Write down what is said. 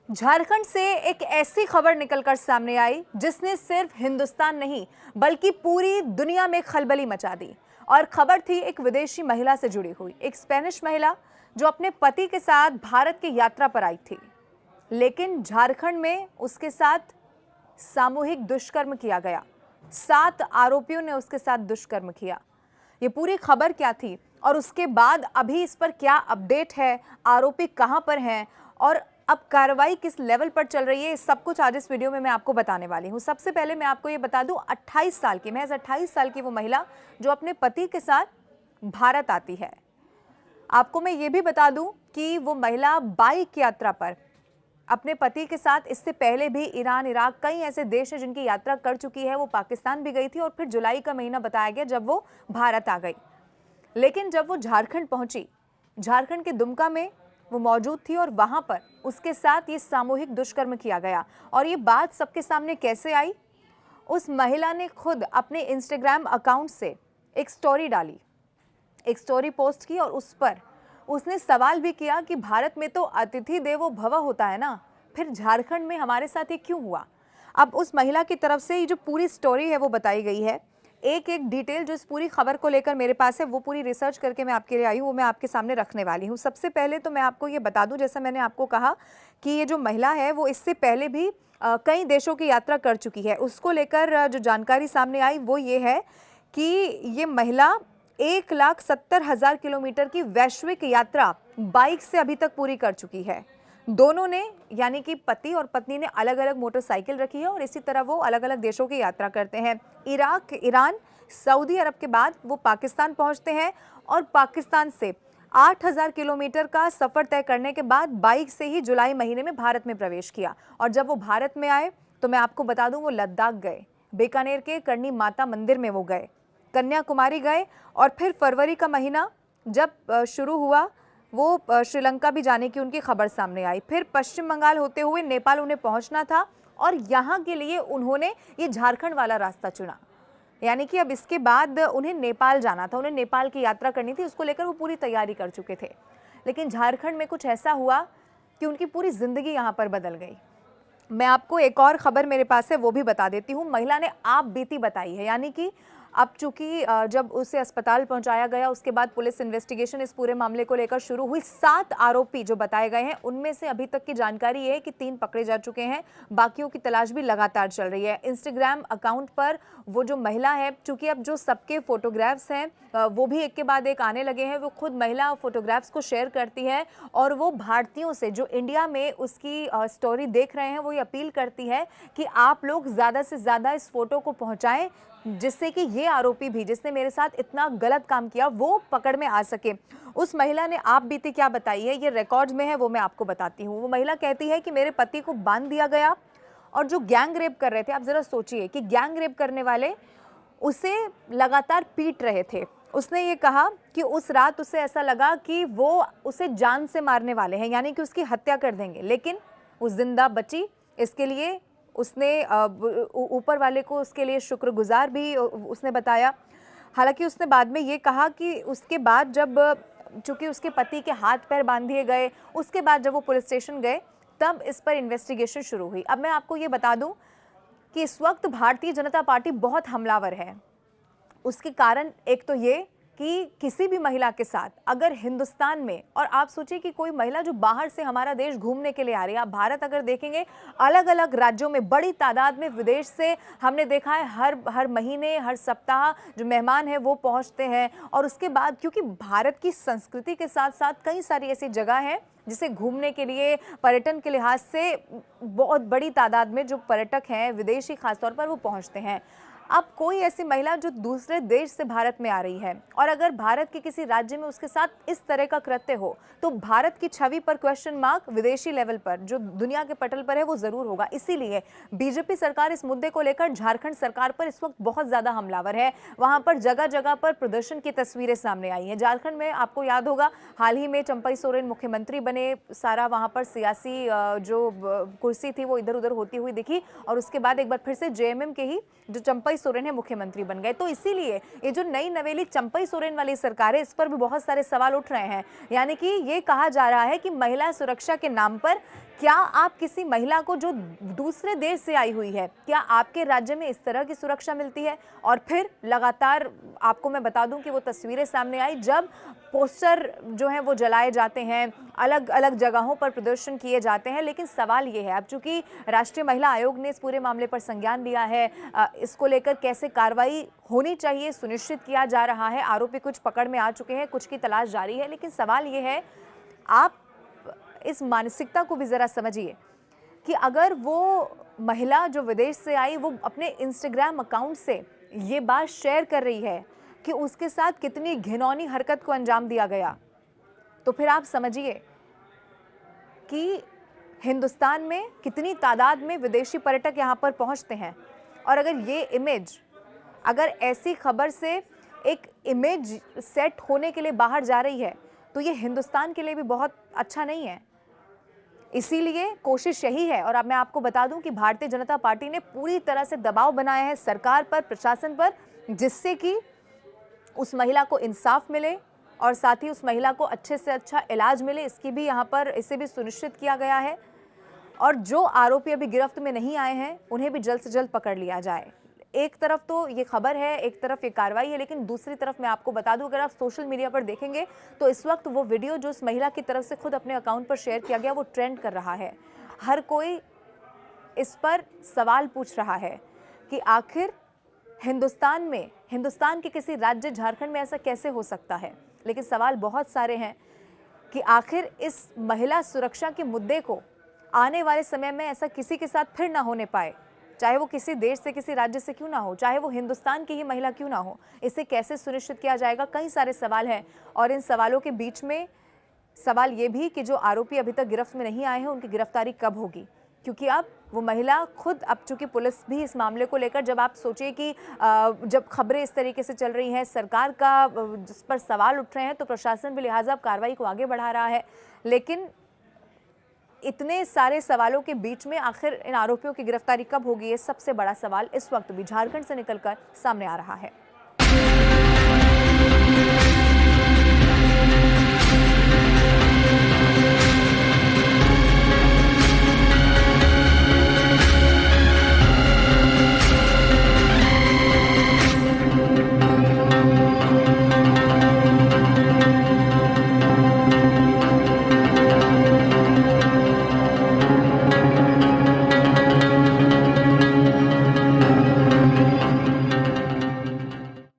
झारखंड से एक ऐसी खबर निकलकर सामने आई जिसने सिर्फ हिंदुस्तान नहीं बल्कि पूरी दुनिया में खलबली मचा दी। और खबर थी एक विदेशी महिला से जुड़ी हुई, एक स्पेनिश महिला जो अपने पति के साथ भारत की यात्रा पर आई थी, लेकिन झारखंड में उसके साथ सामूहिक दुष्कर्म किया गया। 7 आरोपियों ने उसके साथ दुष्कर्म किया। ये पूरी खबर क्या थी और उसके बाद अभी इस पर क्या अपडेट है, आरोपी कहां पर हैं और अब कार्रवाई किस लेवल पर चल रही है, सब कुछ आज इस वीडियो में मैं आपको बताने वाली हूं। सबसे पहले मैं आपको ये बता दूं, 28 साल की, महज 28 साल की वो महिला जो अपने पति के साथ भारत आती है। आपको मैं ये भी बता दूं कि वो महिला बाइक यात्रा पर अपने पति के साथ इससे पहले भी ईरान, इराक, कई ऐसे देश हैं जिनकी यात्रा कर चुकी है। वो पाकिस्तान भी गई थी और फिर जुलाई का महीना बताया गया जब वो भारत आ गई। लेकिन जब वो झारखंड पहुंची, झारखंड के दुमका में वो मौजूद थी और वहां पर उसके साथ ये सामूहिक दुष्कर्म किया गया। और ये बात सबके सामने कैसे आई? उस महिला ने खुद अपने इंस्टाग्राम अकाउंट से एक स्टोरी डाली, एक स्टोरी पोस्ट की और उस पर उसने सवाल भी किया कि भारत में तो अतिथि देवो भव होता है ना, फिर झारखंड में हमारे साथ ये क्यों हुआ? अब उस महिला की तरफ से ये जो पूरी स्टोरी है वो बताई गई है। एक एक डिटेल जो इस पूरी खबर को लेकर मेरे पास है वो पूरी रिसर्च करके मैं आपके लिए आई हूँ, वो मैं आपके सामने रखने वाली हूँ। सबसे पहले तो मैं आपको ये बता दूँ, जैसा मैंने आपको कहा कि ये जो महिला है वो इससे पहले भी कई देशों की यात्रा कर चुकी है। उसको लेकर जो जानकारी सामने आई वो ये है कि ये महिला 1,70,000 किलोमीटर की वैश्विक यात्रा बाइक से अभी तक पूरी कर चुकी है। दोनों ने, यानी कि पति और पत्नी ने, अलग अलग मोटरसाइकिल रखी है और इसी तरह वो अलग अलग देशों की यात्रा करते हैं। इराक, ईरान, सऊदी अरब के बाद वो पाकिस्तान पहुंचते हैं और पाकिस्तान से 8,000 किलोमीटर का सफर तय करने के बाद बाइक से ही जुलाई महीने में भारत में प्रवेश किया। और जब वो भारत में आए तो मैं आपको बता दूं, वो लद्दाख गए, बीकानेर के करनी माता मंदिर में वो गए, कन्याकुमारी गए और फिर फरवरी का महीना जब शुरू हुआ वो श्रीलंका भी जाने की उनकी खबर सामने आई। फिर पश्चिम बंगाल होते हुए नेपाल उन्हें पहुंचना था और यहाँ के लिए उन्होंने ये झारखंड वाला रास्ता चुना। यानी कि अब इसके बाद उन्हें नेपाल जाना था, उन्हें नेपाल की यात्रा करनी थी, उसको लेकर वो पूरी तैयारी कर चुके थे। लेकिन झारखंड में कुछ ऐसा हुआ कि उनकी पूरी जिंदगी यहाँ पर बदल गई। मैं आपको एक और खबर मेरे पास है वो भी बता देती हूँ। महिला ने आप बीती बताई है, यानी कि अब चूंकि जब उसे अस्पताल पहुंचाया गया उसके बाद पुलिस इन्वेस्टिगेशन इस पूरे मामले को लेकर शुरू हुई। 7 आरोपी जो बताए गए हैं उनमें से अभी तक की जानकारी ये है कि 3 पकड़े जा चुके हैं, बाकियों की तलाश भी लगातार चल रही है। इंस्टाग्राम अकाउंट पर वो जो महिला है, चूंकि अब जो सबके फोटोग्राफ्स हैं वो भी एक के बाद एक आने लगे हैं, वो खुद महिला फोटोग्राफ्स को शेयर करती है और वो भारतीयों से जो इंडिया में उसकी स्टोरी देख रहे हैं वो ये अपील करती है कि आप लोग ज़्यादा से ज़्यादा इस फोटो को पहुँचाएँ, जिससे कि ये आरोपी भी जिसने मेरे साथ इतना गलत काम किया वो पकड़ में आ सके। उस महिला ने आप बीती क्या बताई है, ये रिकॉर्ड्स में है, वो मैं आपको बताती हूँ। वो महिला कहती है कि मेरे पति को बांध दिया गया और जो गैंग रेप कर रहे थे, आप जरा सोचिए कि गैंग रेप करने वाले उसे लगातार पीट रहे थे। उसने ये कहा कि उस रात उसे ऐसा लगा कि वो उसे जान से मारने वाले हैं, यानी कि उसकी हत्या कर देंगे, लेकिन वो जिंदा बची। इसके लिए उसने ऊपर वाले को उसके लिए शुक्रगुजार भी उसने बताया। हालांकि उसने बाद में ये कहा कि उसके बाद जब चूंकि उसके पति के हाथ पैर बांध दिए गए, उसके बाद जब वो पुलिस स्टेशन गए तब इस पर इन्वेस्टिगेशन शुरू हुई। अब मैं आपको ये बता दूं कि इस वक्त भारतीय जनता पार्टी बहुत हमलावर है। उसके कारण एक तो ये कि किसी भी महिला के साथ अगर हिंदुस्तान में, और आप सोचिए कि कोई महिला जो बाहर से हमारा देश घूमने के लिए आ रही है, आप भारत अगर देखेंगे अलग अलग राज्यों में बड़ी तादाद में विदेश से हमने देखा है हर महीने, हर सप्ताह जो मेहमान हैं वो पहुंचते हैं। और उसके बाद क्योंकि भारत की संस्कृति के साथ साथ कई सारी ऐसी जगह हैं जिसे घूमने के लिए, पर्यटन के लिहाज से बहुत बड़ी तादाद में जो पर्यटक हैं विदेशी खासतौर पर वो पहुँचते हैं। अब कोई ऐसी महिला जो दूसरे देश से भारत में आ रही है और अगर भारत के किसी राज्य में उसके साथ इस तरह का कृत्य हो तो भारत की छवि पर क्वेश्चन मार्क विदेशी लेवल पर, जो दुनिया के पटल पर है, वो जरूर होगा। इसीलिए बीजेपी सरकार इस मुद्दे को लेकर झारखंड सरकार पर इस वक्त बहुत ज्यादा हमलावर है। वहां पर जगह जगह पर प्रदर्शन की तस्वीरें सामने आई हैं। झारखंड में आपको याद होगा हाल ही में चंपई सोरेन मुख्यमंत्री बने, सारा वहां पर सियासी जो कुर्सी थी वो इधर उधर होती हुई दिखी और उसके बाद एक बार फिर से जेएमएम के ही जो चंपई चंपई सोरेन है मुख्यमंत्री बन गए। तो इसीलिए ये जो नई नवेली चंपई सोरेन वाली सरकार है, इस पर भी बहुत सारे सवाल उठ रहे हैं। यानी कि ये कहा जा रहा है कि महिला सुरक्षा के नाम पर क्या आप किसी महिला को जो दूसरे देश से आई हुई है, क्या आपके राज्य में इस तरह की सुरक्षा मिलती है? और फिर लगातार आपको मैं बता दूं कि वो तस्वीरें सामने आई जब पोस्टर जो हैं वो जलाए जाते हैं, अलग अलग जगहों पर प्रदर्शन किए जाते हैं। लेकिन सवाल ये है, अब चूंकि राष्ट्रीय महिला आयोग ने इस पूरे मामले पर संज्ञान लिया है, इसको लेकर कैसे कार्रवाई होनी चाहिए सुनिश्चित किया जा रहा है। आरोपी कुछ पकड़ में आ चुके हैं, कुछ की तलाश जारी है। लेकिन सवाल ये है, आप इस मानसिकता को भी ज़रा समझिए कि अगर वो महिला जो विदेश से आई वो अपने इंस्टाग्राम अकाउंट से ये बात शेयर कर रही है कि उसके साथ कितनी घिनौनी हरकत को अंजाम दिया गया, तो फिर आप समझिए कि हिंदुस्तान में कितनी तादाद में विदेशी पर्यटक यहाँ पर पहुँचते हैं। और अगर ये इमेज, अगर ऐसी खबर से एक इमेज सेट होने के लिए बाहर जा रही है, तो ये हिंदुस्तान के लिए भी बहुत अच्छा नहीं है। इसीलिए कोशिश यही है, और अब मैं आपको बता दूं कि भारतीय जनता पार्टी ने पूरी तरह से दबाव बनाया है सरकार पर, प्रशासन पर, जिससे कि उस महिला को इंसाफ मिले और साथ ही उस महिला को अच्छे से अच्छा इलाज मिले। इसकी भी यहाँ पर इसे भी सुनिश्चित किया गया है। और जो आरोपी अभी गिरफ्त में नहीं आए हैं उन्हें भी जल्द से जल्द पकड़ लिया जाए। एक तरफ तो ये खबर है, एक तरफ ये कार्रवाई है, लेकिन दूसरी तरफ मैं आपको बता दूं, अगर आप सोशल मीडिया पर देखेंगे तो इस वक्त वो वीडियो जो उस महिला की तरफ से खुद अपने अकाउंट पर शेयर किया गया वो ट्रेंड कर रहा है। हर कोई इस पर सवाल पूछ रहा है कि आखिर हिंदुस्तान में, हिंदुस्तान के किसी राज्य झारखंड में ऐसा कैसे हो सकता है। लेकिन सवाल बहुत सारे हैं कि आखिर इस महिला सुरक्षा के मुद्दे को आने वाले समय में ऐसा किसी के साथ फिर ना होने पाए, चाहे वो किसी देश से, किसी राज्य से क्यों ना हो, चाहे वो हिंदुस्तान की ही महिला क्यों ना हो। इसे कैसे सुनिश्चित किया जाएगा, कई सारे सवाल हैं। और इन सवालों के बीच में सवाल ये भी कि जो आरोपी अभी तक गिरफ्त में नहीं आए हैं उनकी गिरफ्तारी कब होगी, क्योंकि अब वो महिला खुद, अब चूंकि पुलिस भी इस मामले को लेकर, जब आप सोचिए कि जब खबरें इस तरीके से चल रही हैं, सरकार का जिस पर सवाल उठ रहे हैं, तो प्रशासन भी लिहाजा कार्रवाई को आगे बढ़ा रहा है। लेकिन इतने सारे सवालों के बीच में आखिर इन आरोपियों की गिरफ्तारी कब होगी, ये सबसे बड़ा सवाल इस वक्त भी झारखंड से निकलकर सामने आ रहा है।